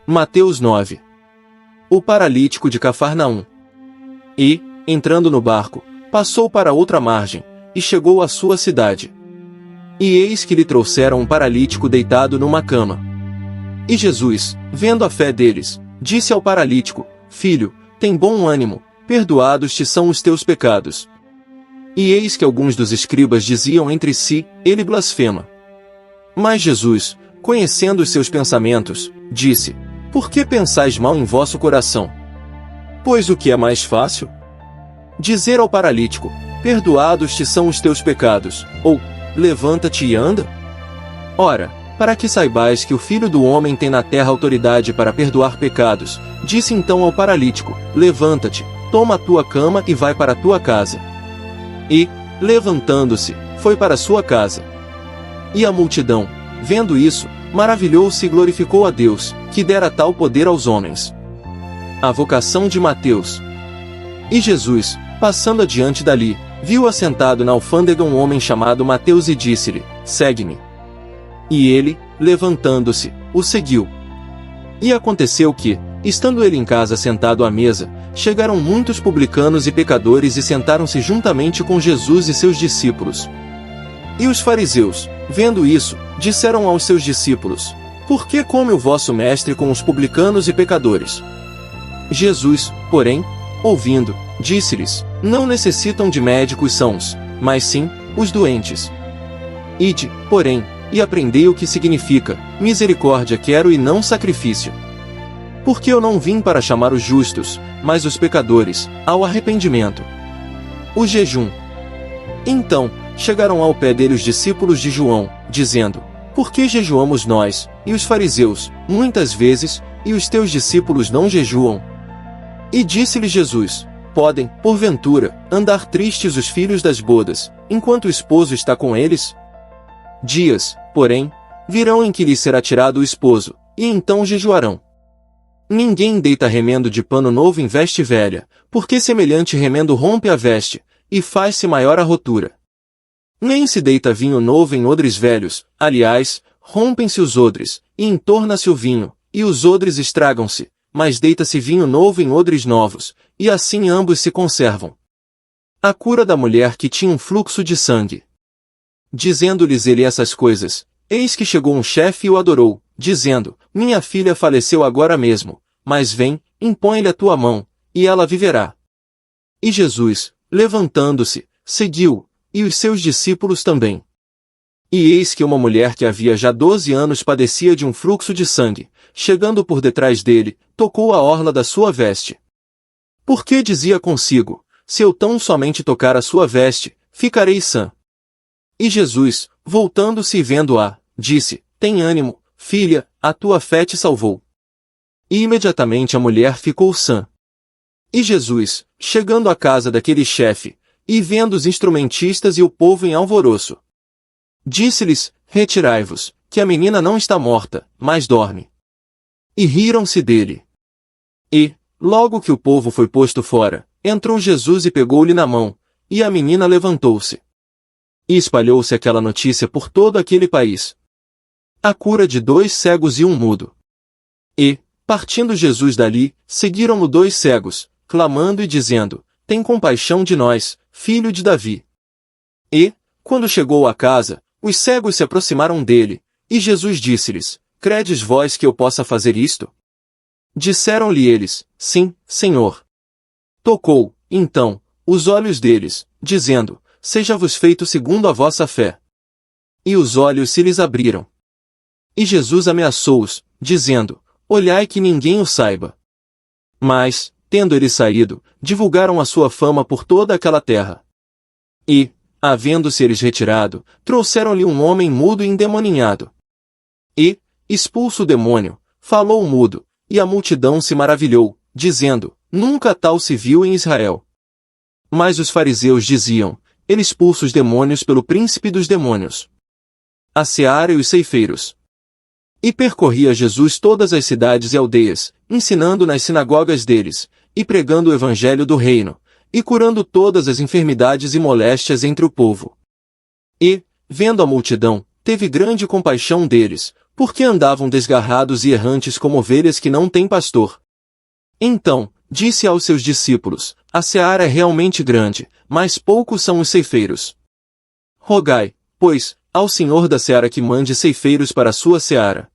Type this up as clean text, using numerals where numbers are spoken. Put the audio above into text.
Mateus 9. O paralítico de Cafarnaum. E, entrando no barco, passou para outra margem, e chegou à sua cidade. E eis que lhe trouxeram um paralítico deitado numa cama. E Jesus, vendo a fé deles, disse ao paralítico: Filho, tem bom ânimo, perdoados te são os teus pecados. E eis que alguns dos escribas diziam entre si: Ele blasfema. Mas Jesus, conhecendo os seus pensamentos, disse: Por que pensais mal em vosso coração? Pois o que é mais fácil? Dizer ao paralítico: Perdoados te são os teus pecados, ou, levanta-te e anda? Ora, para que saibais que o Filho do Homem tem na terra autoridade para perdoar pecados, disse então ao paralítico: Levanta-te, toma a tua cama e vai para a tua casa. E, levantando-se, foi para sua casa. E a multidão, vendo isso, maravilhou-se e glorificou a Deus, que dera tal poder aos homens. A vocação de Mateus. E Jesus, passando adiante dali, viu assentado na alfândega um homem chamado Mateus e disse-lhe: Segue-me. E ele, levantando-se, o seguiu. E aconteceu que, estando ele em casa sentado à mesa, chegaram muitos publicanos e pecadores e sentaram-se juntamente com Jesus e seus discípulos. E os fariseus, vendo isso, disseram aos seus discípulos: Por que come o vosso mestre com os publicanos e pecadores? Jesus, porém, ouvindo, disse-lhes: Não necessitam de médicos sãos, mas sim, os doentes. Ide, porém, e aprendei o que significa: misericórdia quero e não sacrifício. Porque eu não vim para chamar os justos, mas os pecadores, ao arrependimento. O jejum. Então, chegaram ao pé dele os discípulos de João, dizendo: Por que jejuamos nós, e os fariseus, muitas vezes, e os teus discípulos não jejuam? E disse-lhe Jesus: Podem, porventura, andar tristes os filhos das bodas, enquanto o esposo está com eles? Dias, porém, virão em que lhes será tirado o esposo, e então jejuarão. Ninguém deita remendo de pano novo em veste velha, porque semelhante remendo rompe a veste, e faz-se maior a rotura. Nem se deita vinho novo em odres velhos, aliás, rompem-se os odres, e entorna-se o vinho, e os odres estragam-se, mas deita-se vinho novo em odres novos, e assim ambos se conservam. A cura da mulher que tinha um fluxo de sangue. Dizendo-lhes ele essas coisas, eis que chegou um chefe e o adorou, dizendo: Minha filha faleceu agora mesmo, mas vem, impõe-lhe a tua mão, e ela viverá. E Jesus, levantando-se, seguiu, e os seus discípulos também. E eis que uma mulher que havia já 12 anos padecia de um fluxo de sangue, chegando por detrás dele, tocou a orla da sua veste. Porque dizia consigo: Se eu tão somente tocar a sua veste, ficarei sã. E Jesus, voltando-se e vendo-a, disse: Tem ânimo, filha, a tua fé te salvou. E imediatamente a mulher ficou sã. E Jesus, chegando à casa daquele chefe, e vendo os instrumentistas e o povo em alvoroço, disse-lhes: Retirai-vos, que a menina não está morta, mas dorme. E riram-se dele. E, logo que o povo foi posto fora, entrou Jesus e pegou-lhe na mão, e a menina levantou-se. E espalhou-se aquela notícia por todo aquele país. A cura de 2 cegos e um mudo. E, partindo Jesus dali, seguiram-no 2 cegos, clamando e dizendo: Tem compaixão de nós, filho de Davi. E, quando chegou à casa, os cegos se aproximaram dele, e Jesus disse-lhes: Credes vós que eu possa fazer isto? Disseram-lhe eles: Sim, Senhor. Tocou, então, os olhos deles, dizendo: Seja-vos feito segundo a vossa fé. E os olhos se lhes abriram. E Jesus ameaçou-os, dizendo: Olhai que ninguém o saiba. Mas, tendo eles saído, divulgaram a sua fama por toda aquela terra. E, havendo-se eles retirado, trouxeram-lhe um homem mudo e endemoninhado. E, expulso o demônio, falou o mudo, e a multidão se maravilhou, dizendo: Nunca tal se viu em Israel. Mas os fariseus diziam: Ele expulsa os demônios pelo príncipe dos demônios. A seara e os ceifeiros. E percorria Jesus todas as cidades e aldeias, ensinando nas sinagogas deles, e pregando o evangelho do reino, e curando todas as enfermidades e moléstias entre o povo. E, vendo a multidão, teve grande compaixão deles, porque andavam desgarrados e errantes como ovelhas que não têm pastor. Então, disse aos seus discípulos: a seara é realmente grande, mas poucos são os ceifeiros. Rogai, pois, ao Senhor da seara que mande ceifeiros para a sua seara.